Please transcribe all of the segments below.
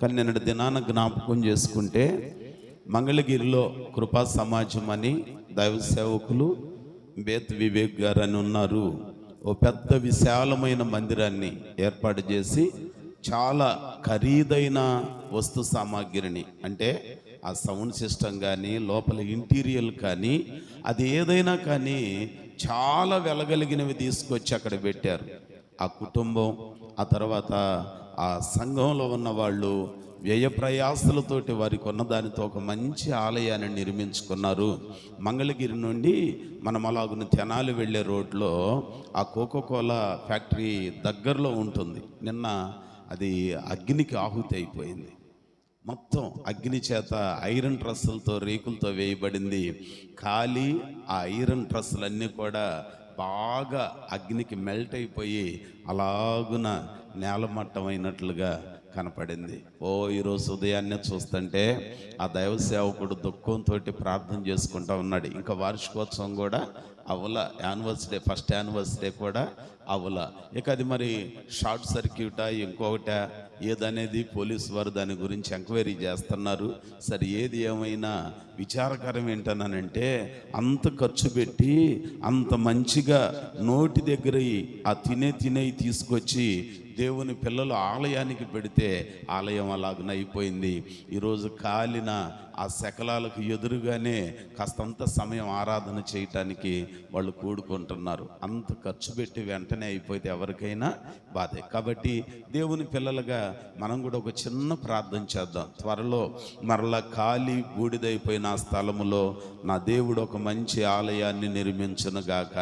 కానీ నిన్నటి దినాన జ్ఞాపకం చేసుకుంటే మంగళగిరిలో కృపా సమాజం అని దైవ సేవకులు బేత్ వివేక్ గారు అని ఉన్నారు. ఓ పెద్ద విశాలమైన మందిరాన్ని ఏర్పాటు చేసి చాలా ఖరీదైన వస్తు సామాగ్రిని, అంటే ఆ సౌండ్ సిస్టమ్ కానీ లోపల ఇంటీరియర్ కానీ అది ఏదైనా కానీ చాలా వెలగలిగినవి తీసుకొచ్చి అక్కడ పెట్టారు. ఆ కుటుంబం, ఆ తర్వాత ఆ సంఘంలో ఉన్న వాళ్ళు వ్యయ ప్రయాసలతోటి వారికి ఉన్న దానితో ఒక మంచి ఆలయాన్ని నిర్మించుకున్నారు. మంగళగిరి నుండి మనం అలాగున తెనాలి వెళ్ళే రోడ్లో ఆ కోకోకోలా ఫ్యాక్టరీ దగ్గరలో ఉంటుంది. నిన్న అది అగ్నికి ఆహుతి అయిపోయింది. మొత్తం అగ్ని చేత ఐరన్ ట్రస్సులతో రేకులతో వేయబడింది. ఖాళీ ఆ ఐరన్ ట్రస్సులన్నీ కూడా బాగా అగ్నికి మెల్ట్ అయిపోయి అలాగున నేలమట్టం అయినట్లుగా కనపడింది. ఈరోజు ఉదయాన్నే చూస్తుంటే ఆ దైవ సేవకుడు దుఃఖంతో ప్రార్థన చేసుకుంటా ఉన్నాడు. ఇంకా వార్షికోత్సవం కూడా అవల, యానివర్సరీ ఫస్ట్ యానివర్సరీ కూడా అవల. ఇక అది మరి షార్ట్ సర్క్యూటా ఇంకొకటా ఏదనేది పోలీసు వారు దాని గురించి ఎంక్వైరీ చేస్తున్నారు. సరే, ఏది ఏమైనా విచారకరం ఏంటనంటే అంత ఖర్చు పెట్టి అంత మంచిగా నోటి దగ్గర ఆ తినేవి తీసుకొచ్చి దేవుని పిల్లలు ఆలయానికి పెడితే ఆలయం అలాగనైపోయింది. ఈరోజు కాలిన ఆ శకలాలకు ఎదురుగానే కాస్తంత సమయం ఆరాధన చేయటానికి వాళ్ళు కూడుకుంటున్నారు. అంత ఖర్చు పెట్టి వెంటనే అయిపోతే ఎవరికైనా బాధే. కాబట్టి దేవుని పిల్లలుగా మనం కూడా ఒక చిన్న ప్రార్థన చేద్దాం. త్వరలో మరలా ఖాళీ బూడిదైపోయిన ఆ స్థలములో నా దేవుడు ఒక మంచి ఆలయాన్ని నిర్మించునుగాక.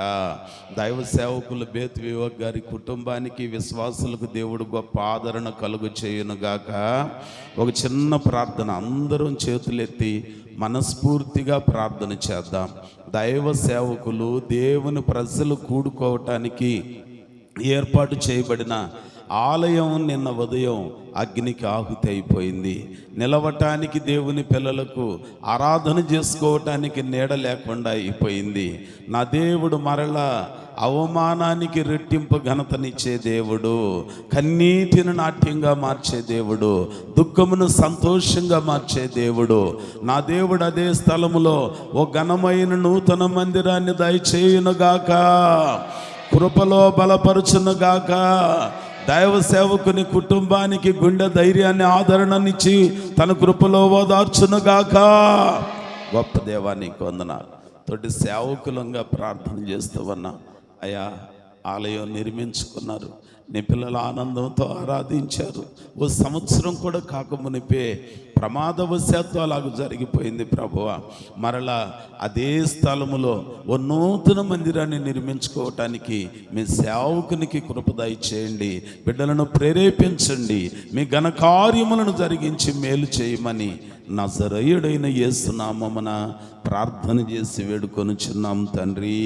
దైవ సేవకులు బేత్ వివేక్ గారి కుటుంబానికి, విశ్వాసులకు దేవుడు గొప్ప ఆదరణ కలుగు చేయునుగాక. ఒక చిన్న ప్రార్థన, అందరం చేతులెత్తి మనస్ఫూర్తిగా ప్రార్థన చేద్దాం. దైవ సేవకులు దేవుని ప్రజలు కూడుకోవటానికి ఏర్పాటు చేయబడిన ఆలయం నిన్న ఉదయం అగ్నికి ఆహుతి అయిపోయింది. నిలవటానికి దేవుని పిల్లలకు ఆరాధన చేసుకోవటానికి నీడ లేకుండా అయిపోయింది. నా దేవుడు మరలా అవమానానికి రెట్టింపు ఘనతనిచ్చే దేవుడు, కన్నీటిని నాట్యంగా మార్చే దేవుడు, దుఃఖమును సంతోషంగా మార్చే దేవుడు. నా దేవుడు అదే స్థలములో ఓ ఘనమైన నూతన మందిరాన్ని దయచేయునుగాక, కృపలో బలపరుచునుగాక. దైవ సేవకుని కుటుంబానికి గుండె ధైర్యాన్ని, ఆదరణనిచ్చి తన కృపలో ఓదార్చునుగాక. గొప్ప దేవానికి వందనాలు. తోటి సేవకులంగా ప్రార్థన చేస్తూ ఉన్నా. అయ్యా, ఆలయం నిర్మించుకున్నారు, నీ పిల్లల ఆనందంతో ఆరాధించారు. ఓ సంవత్సరం కూడా కాకమునిపే ప్రమాదవశాత్తు అలాగ జరిగిపోయింది ప్రభువా. మరలా అదే స్థలములో ఓ నూతన మందిరాన్ని నిర్మించుకోవటానికి మీ సేవకునికి కృపదయ చేయండి. బిడ్డలను ప్రేరేపించండి, మీ ఘనకార్యములను జరిగించి మేలు చేయమని నజరేయుడైన యేసు నామమున ప్రార్థన చేసి వేడుకొనుచున్నాం తండ్రి.